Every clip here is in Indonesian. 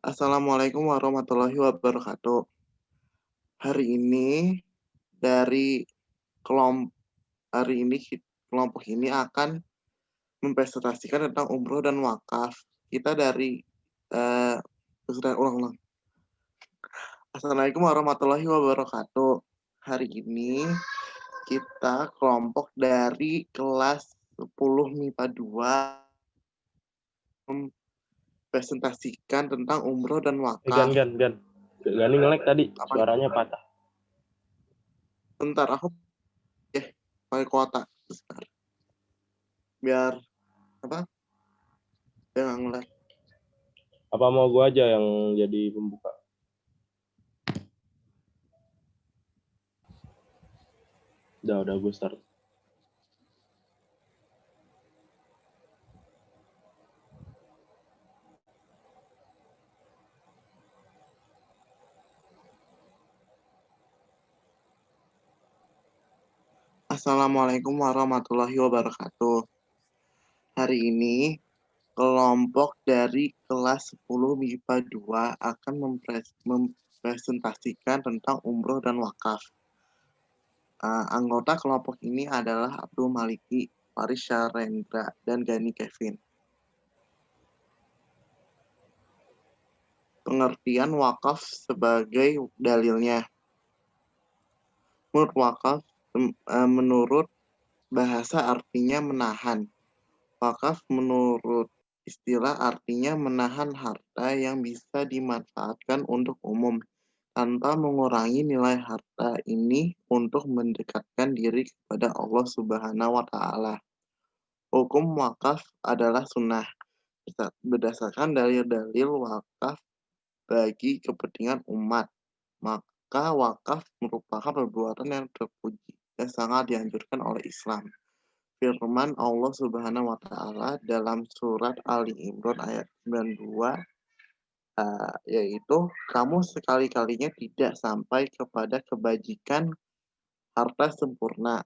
Assalamualaikum warahmatullahi wabarakatuh. Hari ini dari kelom hari ini kelompok ini akan mempresentasikan tentang umroh dan wakaf. Kita dari eh ulang-ulang. Assalamualaikum warahmatullahi wabarakatuh. Hari ini kita kelompok dari kelas 10 MIPA 2 mempresentasikan tentang umroh dan wakaf. Gani nge-lag tadi, Apa? suaranya patah. Bentar, aku pakai kuota. Bentar. Biar apa? Biar nggak nge-lag. Apa mau gua aja yang jadi pembuka? Udah gue start. Assalamualaikum warahmatullahi wabarakatuh. Hari ini kelompok dari kelas 10 MIPA 2 akan mempresentasikan tentang umroh dan wakaf. Anggota kelompok ini adalah Abdul Maliki, Faris Syarendra, dan Gani Kevin. Pengertian wakaf sebagai dalilnya. Menurut wakaf, menurut bahasa artinya menahan. Wakaf menurut istilah artinya menahan harta yang bisa dimanfaatkan untuk umum tanpa mengurangi nilai harta ini untuk mendekatkan diri kepada Allah Subhanahu wa Ta'ala. Hukum wakaf adalah sunnah berdasarkan dalil-dalil wakaf bagi kepentingan umat. Maka wakaf merupakan perbuatan yang terpuji dan sangat dianjurkan oleh Islam. Firman Allah Subhanahu wa Ta'ala dalam surat Ali Imran ayat 92, yaitu kamu sekali-kalinya tidak sampai kepada kebajikan harta sempurna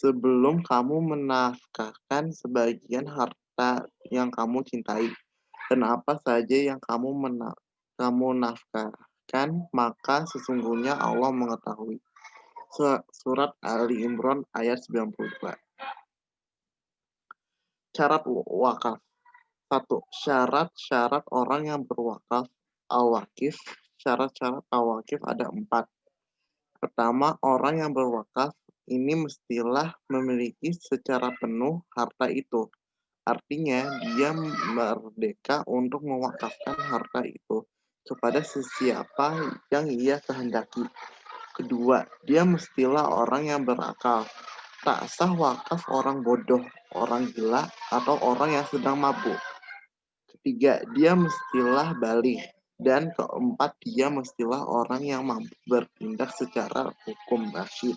sebelum kamu menafkahkan sebagian harta yang kamu cintai, dan apa saja yang kamu nafkahkan, maka sesungguhnya Allah mengetahui. Surat Ali Imran ayat 92. Syarat wakaf. 1. Syarat-syarat orang yang berwakaf al-wakif. Syarat-syarat al-wakif ada 4. Pertama, orang yang berwakaf ini mestilah memiliki secara penuh harta itu. Artinya, dia merdeka untuk mewakafkan harta itu kepada sesiapa yang ia kehendaki. Kedua, dia mestilah orang yang berakal. Tak sah wakaf orang bodoh, orang gila, atau orang yang sedang mabuk. Ketiga, dia mestilah baligh. Dan keempat, dia mestilah orang yang mampu bertindak secara hukum rasyid.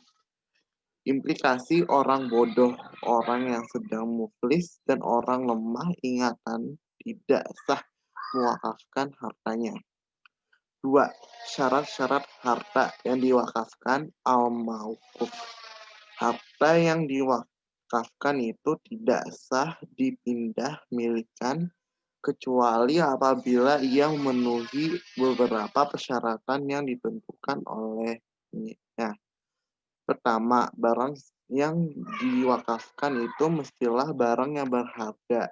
Implikasi orang bodoh, orang yang sedang muflis, dan orang lemah ingatan tidak sah mewakafkan hartanya. 2. Syarat-syarat harta yang diwakafkan al-mauquf. Harta yang diwakafkan itu tidak sah dipindah milikan kecuali apabila ia memenuhi beberapa persyaratan yang ditentukan olehnya. Pertama, barang yang diwakafkan itu mestilah barang yang berharga.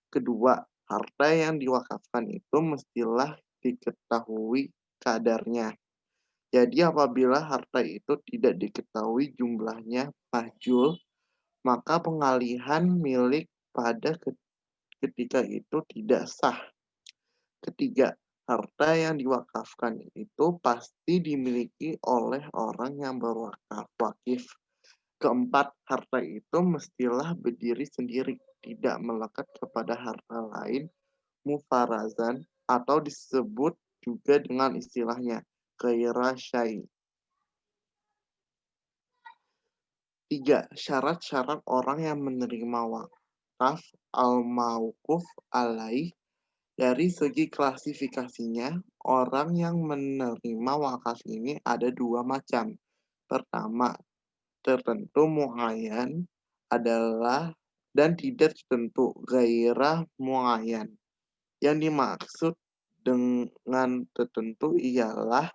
Kedua, harta yang diwakafkan itu mestilah diketahui kadarnya. Jadi apabila harta itu tidak diketahui jumlahnya mahjul, maka pengalihan milik pada ketika itu tidak sah. Ketiga, harta yang diwakafkan itu pasti dimiliki oleh orang yang berwakif. Keempat, harta itu mestilah berdiri sendiri, tidak melekat kepada harta lain, mufarazan, atau disebut juga dengan istilahnya ghaira syai'. 3. Syarat-syarat orang yang menerima wakaf al-mauquf alaih. Dari segi klasifikasinya, orang yang menerima wakaf ini ada 2 macam. Pertama, tertentu muayyan adalah dan tidak tertentu ghairah muayyan. Yang dimaksud dengan tertentu ialah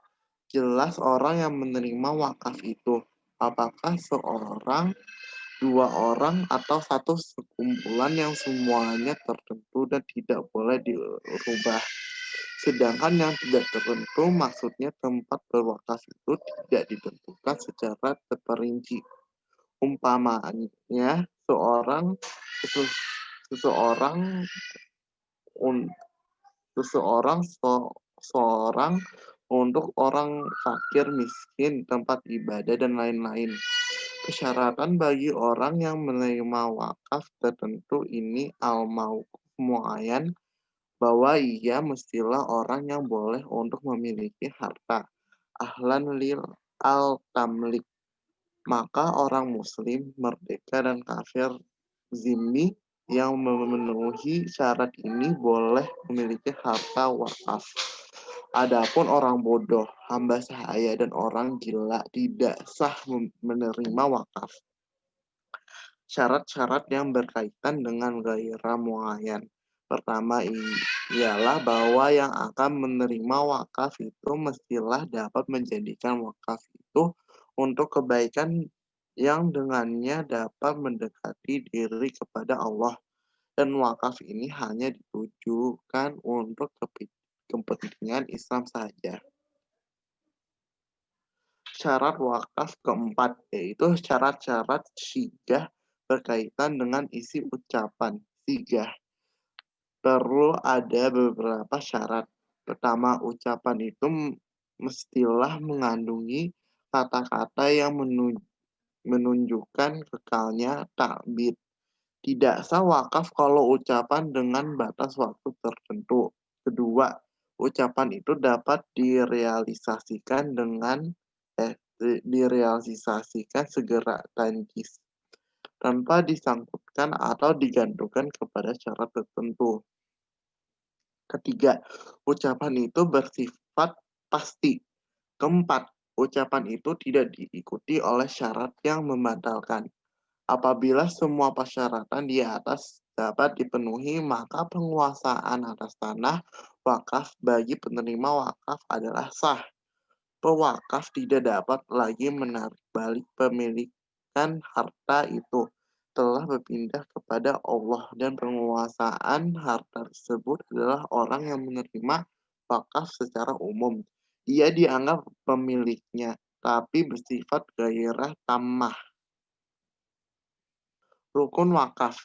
jelas orang yang menerima wakaf itu. Apakah seorang, dua orang, atau satu sekumpulan yang semuanya tertentu dan tidak boleh dirubah. Sedangkan yang tidak tertentu maksudnya tempat berwakaf itu tidak ditentukan secara terperinci. Umpamanya seseorang un- seorang untuk orang fakir, miskin, tempat ibadah, dan lain-lain. Persyaratan bagi orang yang menerima wakaf tertentu ini al-mauquf muayyan, bahwa ia mestilah orang yang boleh untuk memiliki harta, ahlan lil al-tamlik, maka orang muslim, merdeka, dan kafir zimmi yang memenuhi syarat ini boleh memiliki harta wakaf. Adapun orang bodoh, hamba sahaya, dan orang gila tidak sah menerima wakaf. Syarat-syarat yang berkaitan dengan gairah muayyan. Pertama ialah bahwa yang akan menerima wakaf itu mestilah dapat menjadikan wakaf itu untuk kebaikan yang dengannya dapat mendekati diri kepada Allah, dan wakaf ini hanya ditujukan untuk kepentingan Islam saja. Syarat wakaf keempat yaitu syarat-syarat sigah berkaitan dengan isi ucapan. Sigah perlu ada beberapa syarat. Pertama, ucapan itu mestilah mengandungi kata-kata yang menunjukkan kekalnya takbir. Tidak sah wakaf kalau ucapan dengan batas waktu tertentu. Kedua, ucapan itu dapat direalisasikan segera tanjis tanpa disangkutkan atau digantungkan kepada syarat tertentu. Ketiga, ucapan itu bersifat pasti. Keempat, ucapan itu tidak diikuti oleh syarat yang membatalkan. Apabila semua persyaratan di atas dapat dipenuhi, maka penguasaan atas tanah wakaf bagi penerima wakaf adalah sah. Pewakaf tidak dapat lagi menarik balik pemilikan harta itu, telah berpindah kepada Allah, dan penguasaan harta tersebut adalah orang yang menerima wakaf secara umum. Ia dianggap pemiliknya, tapi bersifat gairah tammah. Rukun wakaf.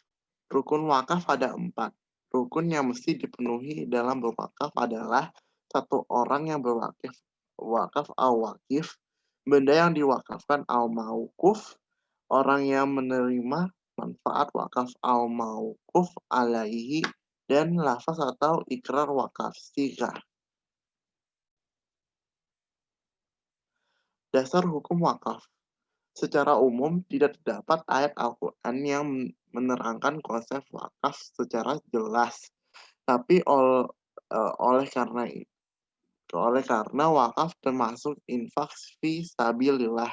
Rukun wakaf ada 4. Rukun yang mesti dipenuhi dalam berwakaf adalah satu, orang yang wakaf al-wakif, benda yang diwakafkan al-mauquf, orang yang menerima manfaat wakaf al-mauquf alaihi, dan lafaz atau ikrar wakaf sigah. Dasar hukum wakaf. Secara umum, tidak terdapat ayat Al-Quran yang menerangkan konsep wakaf secara jelas. Tapi oleh karena wakaf termasuk infak fi sabilillah,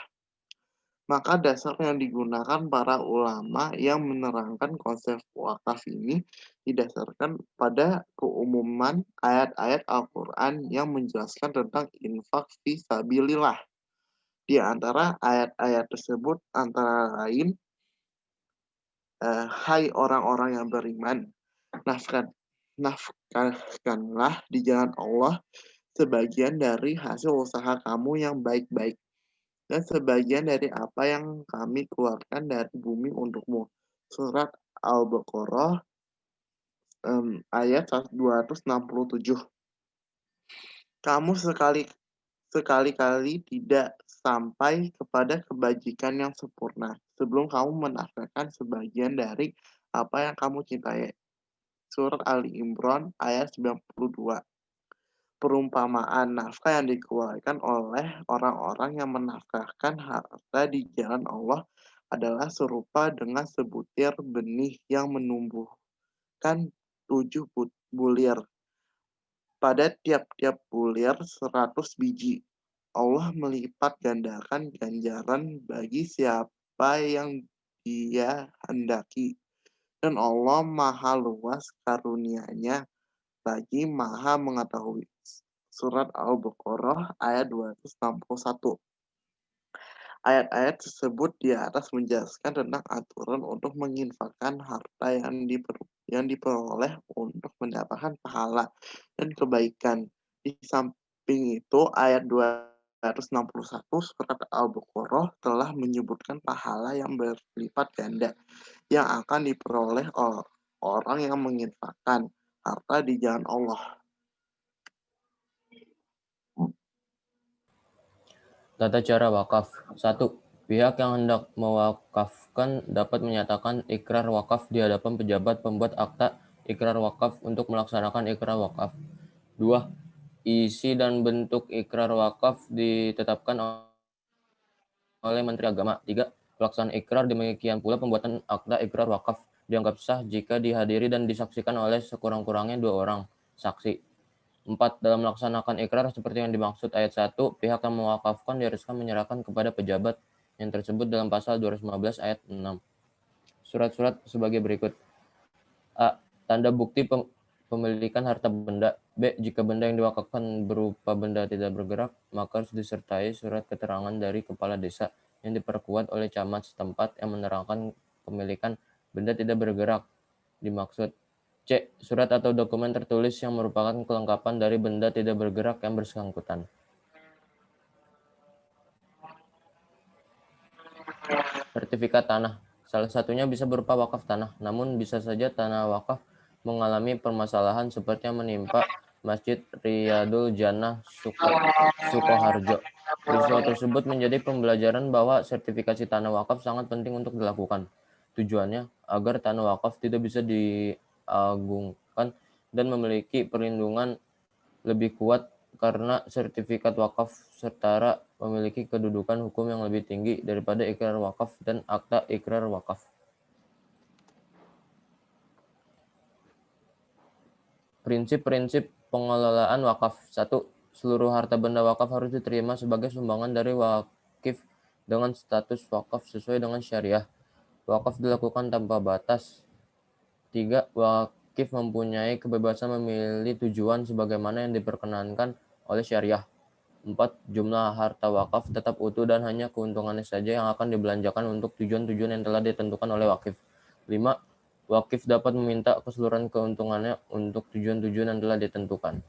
maka dasar yang digunakan para ulama yang menerangkan konsep wakaf ini didasarkan pada keumuman ayat-ayat Al-Quran yang menjelaskan tentang infak fi sabilillah. Di antara ayat-ayat tersebut antara lain, hai orang-orang yang beriman, nafkahkanlah di jalan Allah sebagian dari hasil usaha kamu yang baik-baik, dan sebagian dari apa yang kami keluarkan dari bumi untukmu. Surat Al-Baqarah ayat 267. Kamu sekali-kali tidak sampai kepada kebajikan yang sempurna sebelum kamu menafkahkan sebagian dari apa yang kamu cintai. Surat Ali Imran ayat 92. Perumpamaan nafkah yang dikeluarkan oleh orang-orang yang menafkahkan harta di jalan Allah adalah serupa dengan sebutir benih yang menumbuhkan 7 bulir. Pada tiap-tiap bulir 100 biji. Allah melipat gandakan ganjaran bagi siapa yang Dia hendaki, dan Allah Maha luas karunia-Nya. lagi Maha mengetahui. Surat Al-Baqarah ayat 261. Ayat-ayat tersebut di atas menjelaskan tentang aturan untuk menginfakkan harta yang diperoleh untuk mendapatkan pahala dan kebaikan. Di samping itu, ayat 261 surat Al-Baqarah telah menyebutkan pahala yang berlipat ganda yang akan diperoleh orang yang menginfakkan harta di jalan Allah. Tata cara wakaf. 1. Pihak yang hendak mewakafkan dapat menyatakan ikrar wakaf di hadapan pejabat pembuat akta ikrar wakaf untuk melaksanakan ikrar wakaf. 2. Isi dan bentuk ikrar wakaf ditetapkan oleh Menteri Agama. 3. Pelaksanaan ikrar demikian pula pembuatan akta ikrar wakaf dianggap sah jika dihadiri dan disaksikan oleh sekurang-kurangnya 2 orang saksi. 4. Dalam melaksanakan ikrar seperti yang dimaksud ayat 1, pihak yang mewakafkan diharuskan menyerahkan kepada pejabat yang tersebut dalam pasal 215 ayat 6. Surat-surat sebagai berikut. A. Tanda bukti pemilikan harta benda. B. Jika benda yang diwakafkan berupa benda tidak bergerak, maka harus disertai surat keterangan dari kepala desa yang diperkuat oleh camat setempat yang menerangkan pemilikan benda tidak bergerak dimaksud. C. Surat atau dokumen tertulis yang merupakan kelengkapan dari benda tidak bergerak yang bersangkutan. Sertifikat tanah. Salah satunya bisa berupa wakaf tanah, namun bisa saja tanah wakaf mengalami permasalahan seperti yang menimpa Masjid Riyadul Jannah Sukoharjo. Peristiwa tersebut menjadi pembelajaran bahwa sertifikasi tanah wakaf sangat penting untuk dilakukan. Tujuannya agar tanah wakaf tidak bisa diagungkan dan memiliki perlindungan lebih kuat karena sertifikat wakaf setara memiliki kedudukan hukum yang lebih tinggi daripada ikrar wakaf dan akta ikrar wakaf. Prinsip-prinsip pengelolaan wakaf. 1. Seluruh harta benda wakaf harus diterima sebagai sumbangan dari wakif dengan status wakaf sesuai dengan syariah. Wakaf dilakukan tanpa batas. 3. Wakif mempunyai kebebasan memilih tujuan sebagaimana yang diperkenankan oleh syariah. 4. Jumlah harta wakaf tetap utuh dan hanya keuntungannya saja yang akan dibelanjakan untuk tujuan-tujuan yang telah ditentukan oleh wakif. 5. Wakif dapat meminta keseluruhan keuntungannya untuk tujuan-tujuan yang telah ditentukan.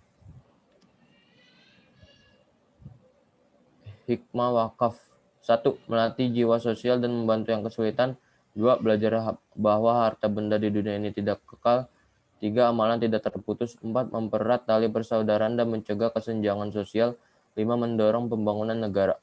Hikmah wakaf. 1. Melatih jiwa sosial dan membantu yang kesulitan. 2. Belajar bahwa harta benda di dunia ini tidak kekal. 3. Amalan tidak terputus. 4. Mempererat tali persaudaraan dan mencegah kesenjangan sosial. 5. Mendorong pembangunan negara.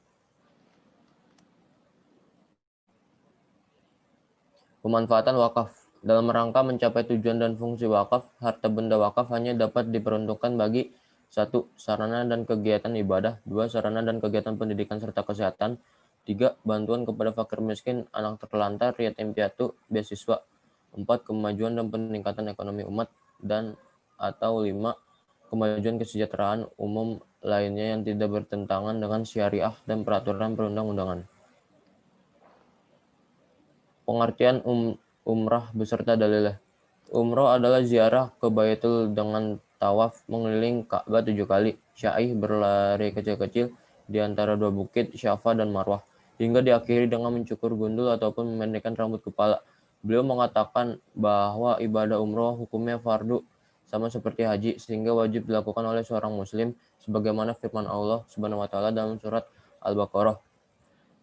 Pemanfaatan wakaf. Dalam rangka mencapai tujuan dan fungsi wakaf, harta benda wakaf hanya dapat diperuntukkan bagi 1. Sarana dan kegiatan ibadah. 2. Sarana dan kegiatan pendidikan serta kesehatan. 3. Bantuan kepada fakir miskin, anak terlantar, yatim piatu, beasiswa. 4. Kemajuan dan peningkatan ekonomi umat. Dan atau 5. Kemajuan kesejahteraan umum lainnya yang tidak bertentangan dengan syariah dan peraturan perundang-undangan. Pengertian umrah beserta dalilnya. Umrah adalah ziarah ke Baitul dengan tawaf mengelilingi Ka'bah 7 kali, syaih berlari kecil-kecil di antara 2 bukit, Syafa dan Marwah, hingga diakhiri dengan mencukur gundul ataupun memendekkan rambut kepala. Beliau mengatakan bahwa ibadah umrah hukumnya fardu, sama seperti haji, sehingga wajib dilakukan oleh seorang muslim, sebagaimana firman Allah Subhanahu wa Ta'ala dalam surat Al-Baqarah.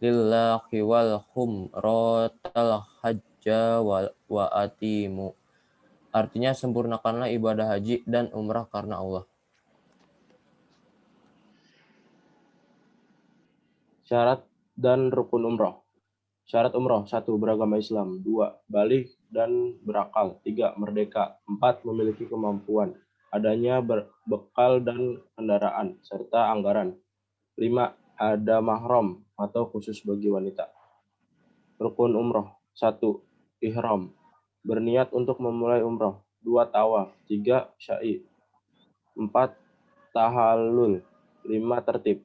Lillahi wal humratal hajja wa atimu. Artinya sempurnakanlah ibadah haji dan umrah karena Allah. Syarat dan rukun umrah. Syarat umrah. 1. Beragama Islam. 2. Baligh dan berakal. 3. Merdeka. 4. Memiliki kemampuan. Adanya bekal dan kendaraan, serta anggaran. 5. Ada mahram atau khusus bagi wanita. Rukun umrah. 1. Ihram. Berniat untuk memulai umrah. 2. Tawaf. 3. Sya'i. 4. Tahallul. 5. Tertib.